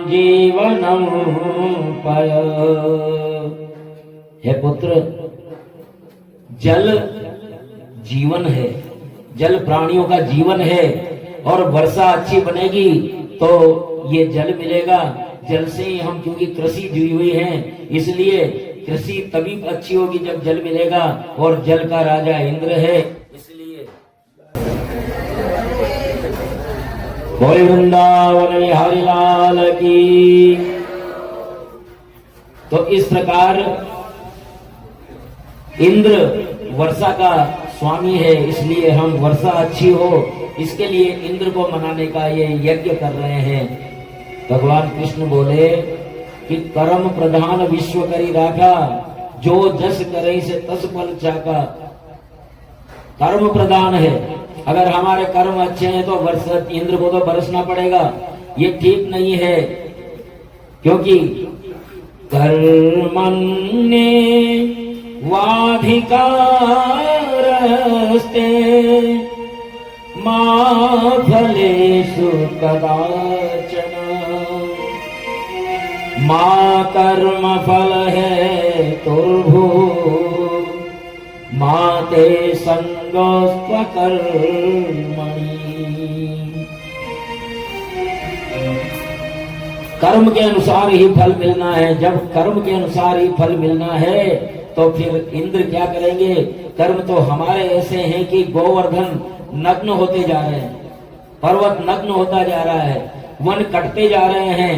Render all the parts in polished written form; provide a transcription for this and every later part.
जीवनम पय। हे पुत्र, जल जीवन है, जल प्राणियों का जीवन है, और वर्षा अच्छी बनेगी तो ये जल मिलेगा। जल से ही हम, क्योंकि कृषि जुड़ी हुई है, इसलिए कृषि तभी अच्छी होगी जब जल मिलेगा, और जल का राजा इंद्र है, इसलिए। बोले वृंदावन बिहारी लाल की। तो इस प्रकार इंद्र वर्षा का स्वामी है, इसलिए हम वर्षा अच्छी हो इसके लिए इंद्र को मनाने का ये यज्ञ कर रहे हैं। भगवान कृष्ण बोले कि कर्म प्रधान विश्व करी राखा, जो जस करे से तस फल चाका। कर्म प्रधान है, अगर हमारे कर्म अच्छे हैं तो वर्षा इंद्र को तो बरसना पड़ेगा। ये ठीक नहीं है, क्योंकि कर्मण्ये वाधिकारस्ते मा फलेषु कदाचन। मा कर्म फल है तुर्भु, मा ते संगोस्त्व कर्मणि। कर्म के अनुसार ही फल मिलना है। जब कर्म के अनुसार ही फल मिलना है तो फिर इंद्र क्या करेंगे? कर्म तो हमारे ऐसे हैं कि गोवर्धन नग्न होते जा रहे हैं, पर्वत नग्न होता जा रहा है, वन कटते जा रहे हैं,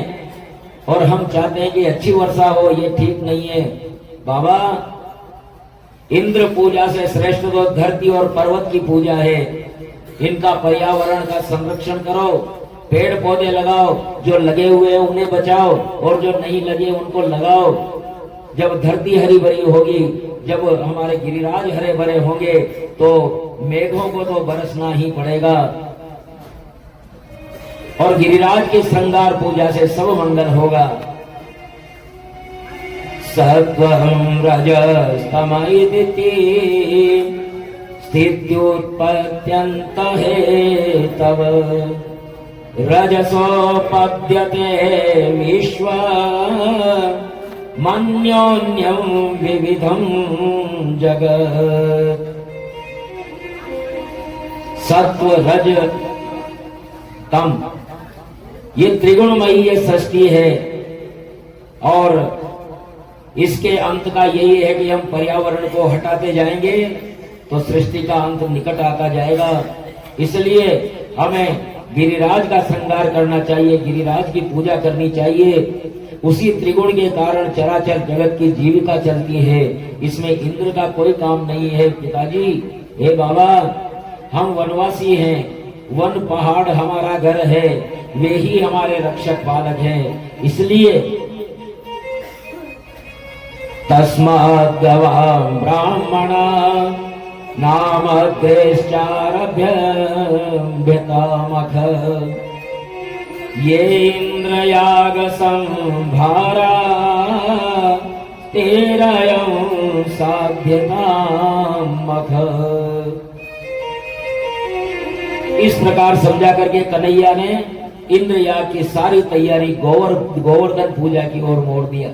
और हम चाहते हैं कि अच्छी वर्षा हो। ये ठीक नहीं है बाबा। इंद्र पूजा से श्रेष्ठ तो धरती और पर्वत की पूजा है। इनका पर्यावरण का संरक्षण करो, पेड़ पौधे लगाओ, जो लगे हुए हैं उन्हें बचाओ, और जो नहीं लगे उनको लगाओ। जब धरती हरी भरी होगी, जब हमारे गिरिराज हरे भरे होंगे, तो मेघों को तो बरसना ही पड़ेगा। और गिरिराज की श्रृंगार पूजा से सब मंगल होगा। सत्वं रजस्तमैति स्थित्युत्पत्त्यन्त हेतव। रजसोपद्यते विश्व मन्योन्यं विविधं जगत्। सत्व रज तम, ये त्रिगुणमयी ये सृष्टि है, और इसके अंत का यही है कि हम पर्यावरण को हटाते जाएंगे तो सृष्टि का अंत निकट आता जाएगा। इसलिए हमें गिरिराज का श्रृंगार करना चाहिए, गिरिराज की पूजा करनी चाहिए। उसी त्रिगुण के कारण चराचर जगत की जीविका चलती है, इसमें इंद्र का कोई काम नहीं है। पिताजी, हे बाबा, हम वनवासी हैं, वन पहाड़ हमारा घर है, वे ही हमारे रक्षक पालक हैं। इसलिए तस्मात् गवां ब्राह्मणा नाम देश्चारभ्यतामख। ये इंद्रयाग संभारा तेरयं साध्यतामख। इस प्रकार समझा करके कन्हैया ने इंद्रयाग की सारी तैयारी गोवर्धन पूजा की ओर मोड़ दिया।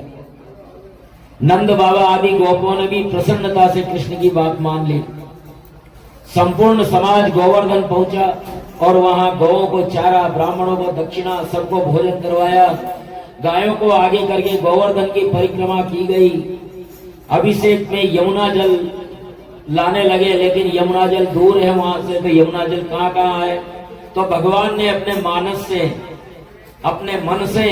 नंद बाबा आदि गोपों ने भी प्रसन्नता से कृष्ण की बात मान ली। संपूर्ण समाज गोवर्धन पहुंचा और वहां गौओं को चारा, ब्राह्मणों को दक्षिणा, सबको भोजन करवाया। गायों को आगे करके गोवर्धन की परिक्रमा की गई। अभिषेक में यमुना जल लाने लगे, लेकिन यमुना जल दूर है वहां से, तो यमुना जल कहाँ है? तो भगवान ने अपने मानस से, अपने मन से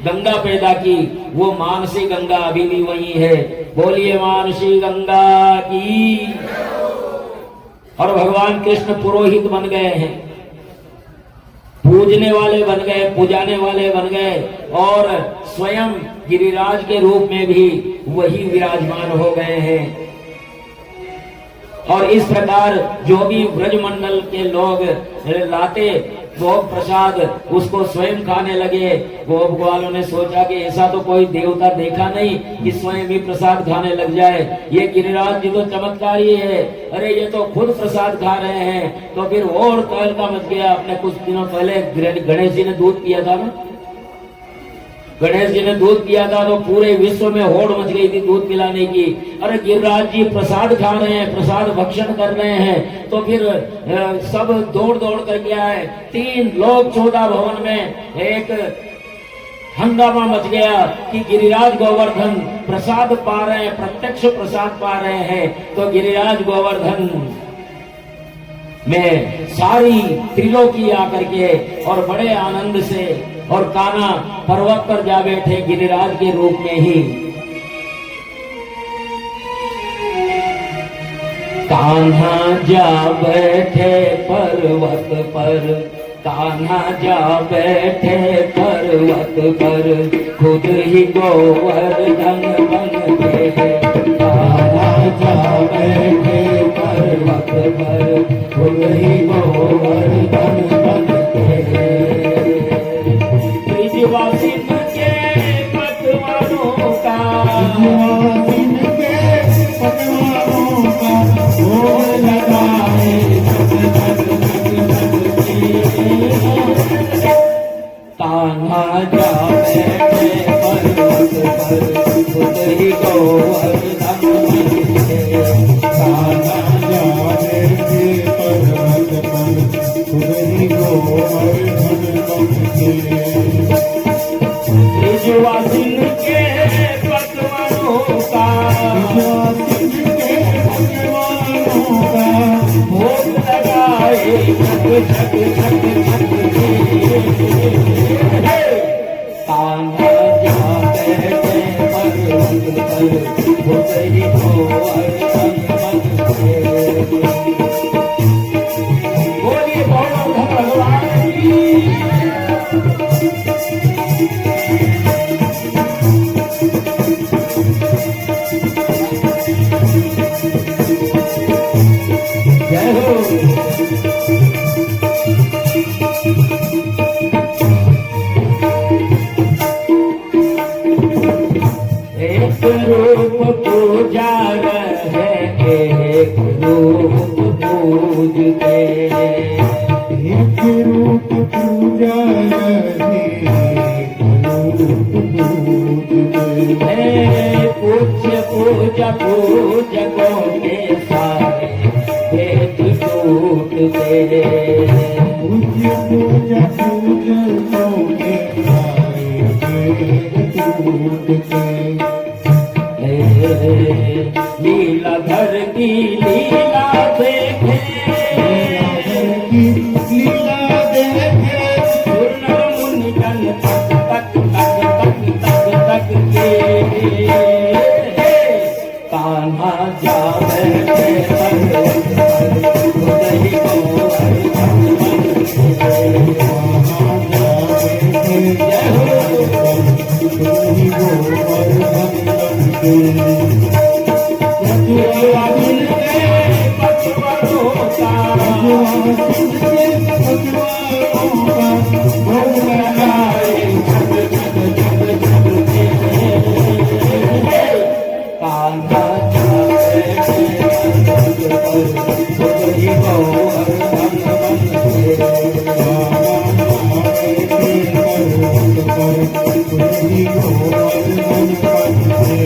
गंगा पैदा की। वो मानसी गंगा अभी भी वही है। बोलिए मानसी गंगा की। और भगवान कृष्ण पुरोहित बन गए हैं, पूजने वाले बन गए, पुजाने वाले बन गए, और स्वयं गिरिराज के रूप में भी वही विराजमान हो गए हैं। और इस प्रकार जो भी ब्रजमंडल के लोग लाते भोग प्रसाद, उसको स्वयं खाने लगे। गोप वालों ने सोचा कि ऐसा तो कोई देवता देखा नहीं कि स्वयं भी प्रसाद खाने लग जाए। ये गिरिराज जी तो चमत्कारी है, अरे ये तो खुद प्रसाद खा रहे हैं। तो फिर और तहलका मच गया। अपने कुछ दिनों पहले गणेश जी ने दूध पिया था ना, गणेश जी ने दूध पिया था तो पूरे विश्व में होड़ मच गई थी दूध पिलाने की। अरे गिरिराज जी प्रसाद खा रहे हैं, प्रसाद भक्षण कर रहे हैं, तो फिर सब दौड़ दौड़ कर गया है। 3 लोग 14 भवन में एक हंगामा मच गया कि गिरिराज गोवर्धन प्रसाद पा रहे हैं, प्रत्यक्ष प्रसाद पा रहे हैं। तो गिरिराज गोवर्धन में सारी त्रिलोकी आकर के और बड़े आनंद से, और कान्हा पर्वत पर जा बैठे गिरिराज के रूप में ही। कान्हा जा बैठे पर्वत पर, कान्हा जा बैठे पर्वत पर, खुद ही गोवर्धन बन के। कान्हा जा बैठे पर्वत पर, खुद ही गोवर्धन बन के। ब्रिजवासिन के पकवानों का, ब्रिजवासिन के पकवानों का भोग लगाए कान्हा जा बैठे पर्वत पर, खुद ही गोवर्धन बन के। कान्हा जा बैठे पर्वत पर, खुद ही गोवर्धन बन के। ब्रिजवासिन के पकवानों का, ब्रिजवासिन के पकवानों का भोग लगाए छक छक छक छक। कान्हा जा बैठे पर्वत पर, खुद ही गोवर्धन बन के। बोलिए गोवर्धन भगवान की। जय हो। एक रूप पूजा रहे, एक रूप पूजते। एक रूप पूजा रहे, एक रूप पूजते। पूज्य पूजा पूजकों के सारे भेद टूटते। पूज्य पूजा पूजकों के सारे भेद टूटते। लीलाधर की लीला देखे, लीला देखे, सुर मुनि जन तक तक तक तक तक तक के। कान्हा जा बैठे पर्वत पर, खुद ही गोवर्धन बन के। कान्हा जा बैठे पर्वत पर, खुद ही गोवर्धन बन के। ब्रिजवासिन के पकवानों का, ब्रिजवासिन के पकवानों का भोग लगाए छक छक छक छक। कान्हा जा बैठे पर्वत पर, खुद ही गोवर्धन बन के। कान्हा जा बैठे पर्वत पर, खुद ही गोवर्धन बन के।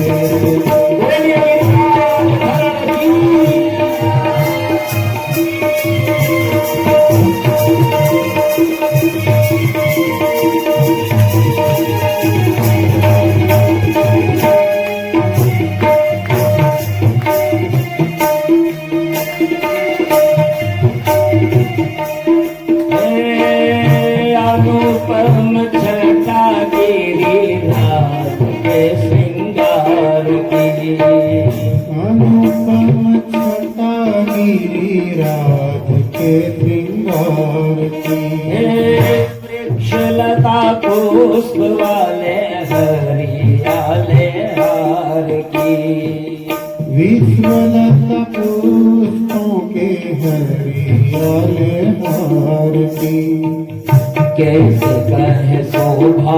अनुपम छटा गिरिराज के श्रृंगार की, अनुपम छटा गिरिराज के श्रृंगार की। वृक्षलता पुष्प वाले हरियाले हार की, विश्वलता पुष्पों के हरियाले हार की। कैसे कहे शोभा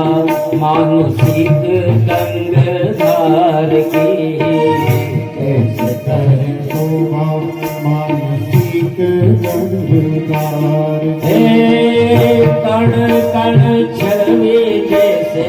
मानुषिक गंगधार की, कैसे कहे शोभा मानुषिक गंगधार। कण कण छवि जैसे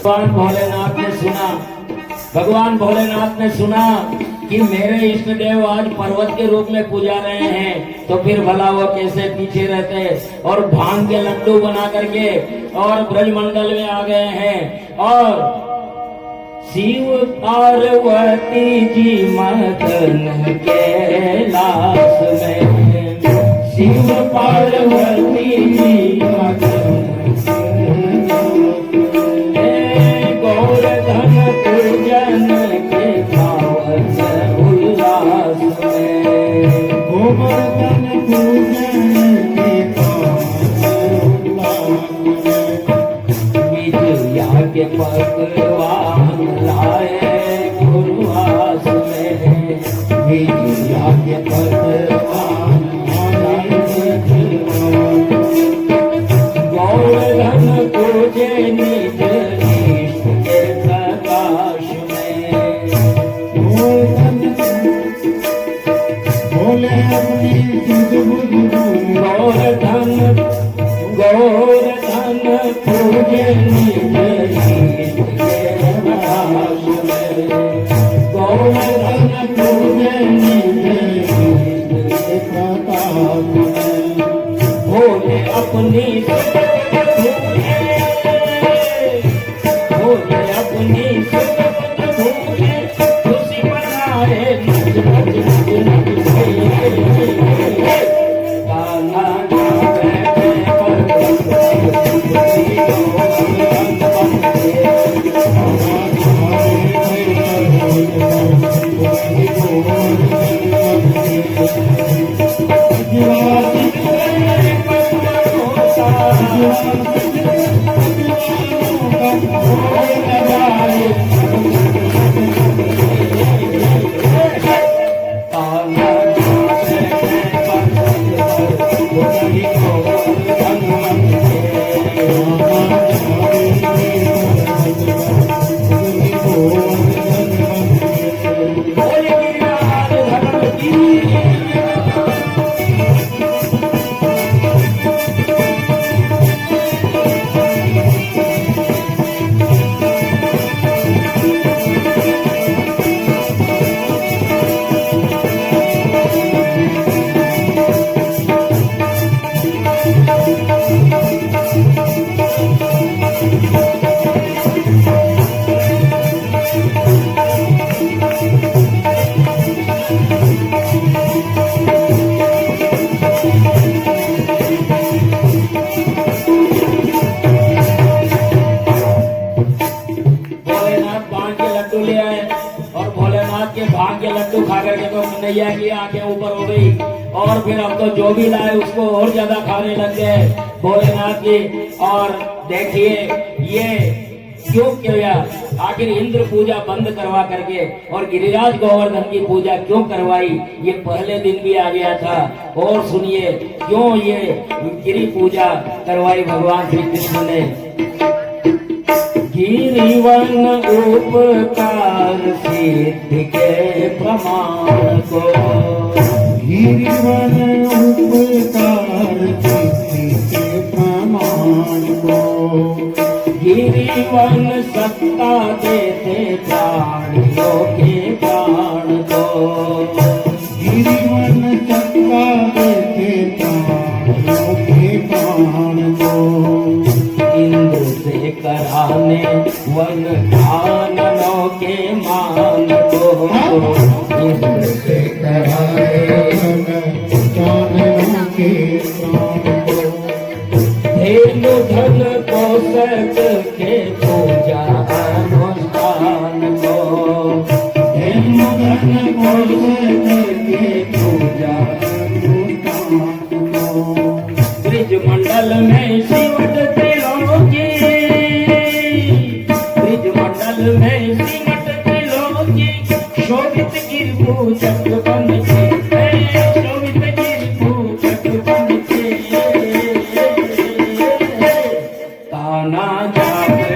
भगवान भोलेनाथ ने सुना, भगवान भोलेनाथ ने सुना कि मेरे इष्ट देव आज पर्वत के रूप में पूजा रहे हैं, तो फिर भला वो कैसे पीछे रहते। और भांग के लड्डू बना करके और ब्रजमंडल में आ गए हैं। और शिव पार्वती जी मगन के लाश में, शिव पार्वती जी मगन पूजन के पावन उल्लास में, गोवर्धन पूजन के पावन उल्लास में, विजया के पकवान लाए गुरुवास में, विजया के पकवान लाए गोवर्धन पूजे निज गोवर्धन गोवर्धन पूजे गोवर्धन पूजे भोले अपनी भोले अपनी भूले खुशी बनाए कन्हैया की आंखें ऊपर हो गई और फिर अब तो जो भी लाए उसको और ज्यादा खाने लग गए भोलेनाथ की। और देखिए ये क्यों किया, आखिर इंद्र पूजा बंद करवा करके और गिरिराज गोवर्धन की पूजा क्यों करवाई, ये पहले दिन भी आ गया था। और सुनिए क्यों ये गिरी पूजा करवाई भगवान श्री कृष्ण ने। गिरिवन उपकार सिद्धि के प्रमाण को, गिरिवन उपकार सिद्धि के प्रमाण को, गिरिवन सत्ता देते प्राणियों के प्राण को, गिरिवन सत्ता देते प्राणियों के प्राण को। कराने वन आननों के मान को इंद्र से कराने कानों के प्राण को धेनु धन पोषक के पूजा अनुष्ठान को धेनु धन पोषक के पूजा अनुष्ठान को ब्रिज मंडल में सिमट त्रिलोकी ब्रिज मंडल में सिमट त्रिलोकी शोभित गिरभू चक्रबन के शोभित गिरभू चक्रबन के ताना जावे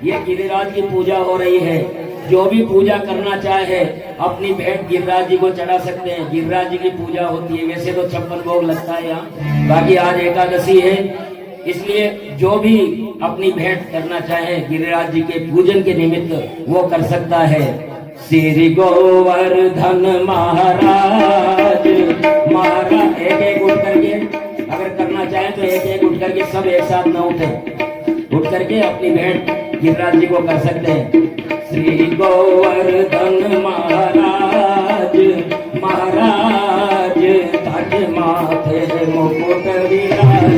ये गिरिराज की पूजा हो रही है। जो भी पूजा करना चाहे अपनी भेंट गिरिराज जी को चढ़ा सकते हैं। गिरिराज जी की पूजा होती है। वैसे तो 56 भोग लगता है यहाँ, बाकी आज एकादशी है, इसलिए जो भी अपनी भेंट करना चाहे गिरिराज जी के पूजन के निमित्त वो कर सकता है। श्री गोवर्धन महाराज महाराज एक एक उठ करके अगर करना चाहे तो एक एक उठ करके सब एक साथ न उठ करके अपनी भेंट गिरिराज जी को कर सकते हैं। श्री गोवर्धन महाराज महाराज ताके माथे मुकुट विराज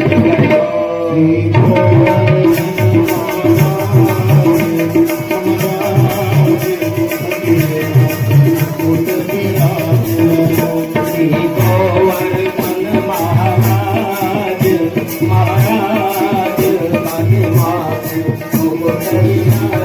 श्री गोवर्धन महाराज महाराज ताके माथे मुकुट विराज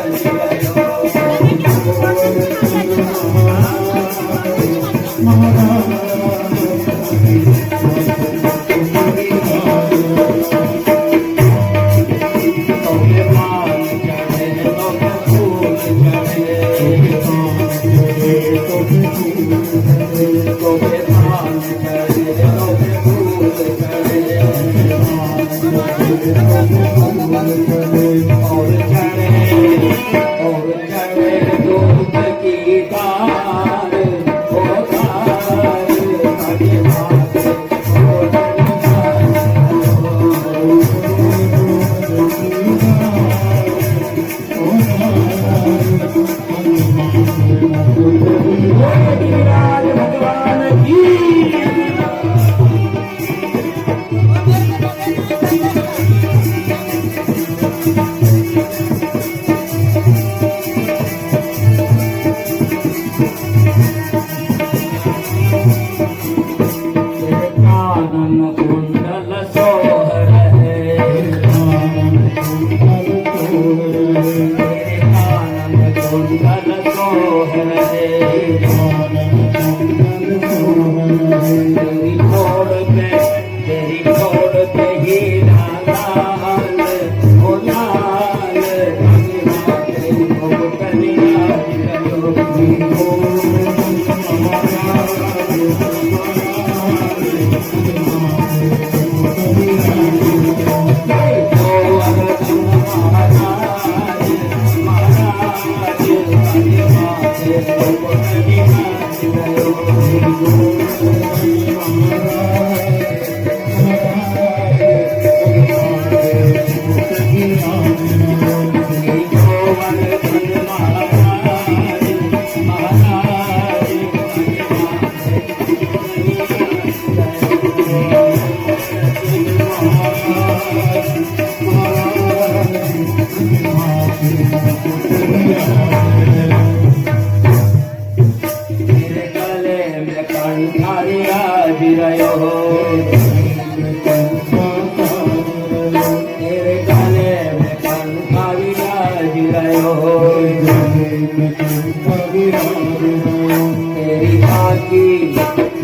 गयो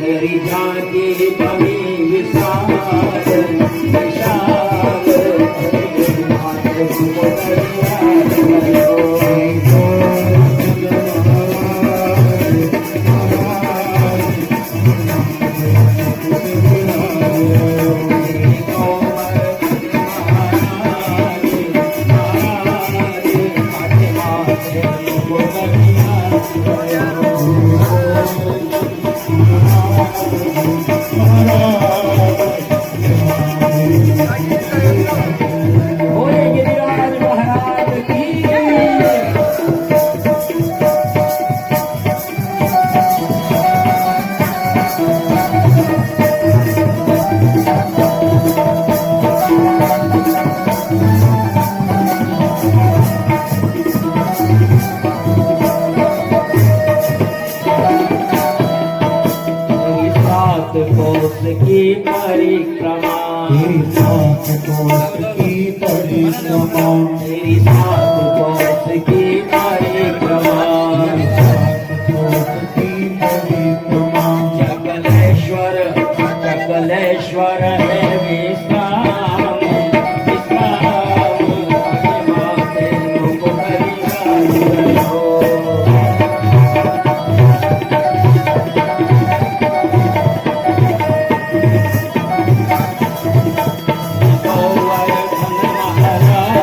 तेरी झांकी बड़ी विशाल विशाल बोले गिरिराज महाराज की सात कोस की परिक्रमा तेरी सात कोस की परिक्रमा तेरी सात कोस की परिक्रमा कोस की परिक्रमा सकलेश्वर सकलेश्वर है विश्राम विश्राम माते लोग हरिहर गयो महाराज महाराज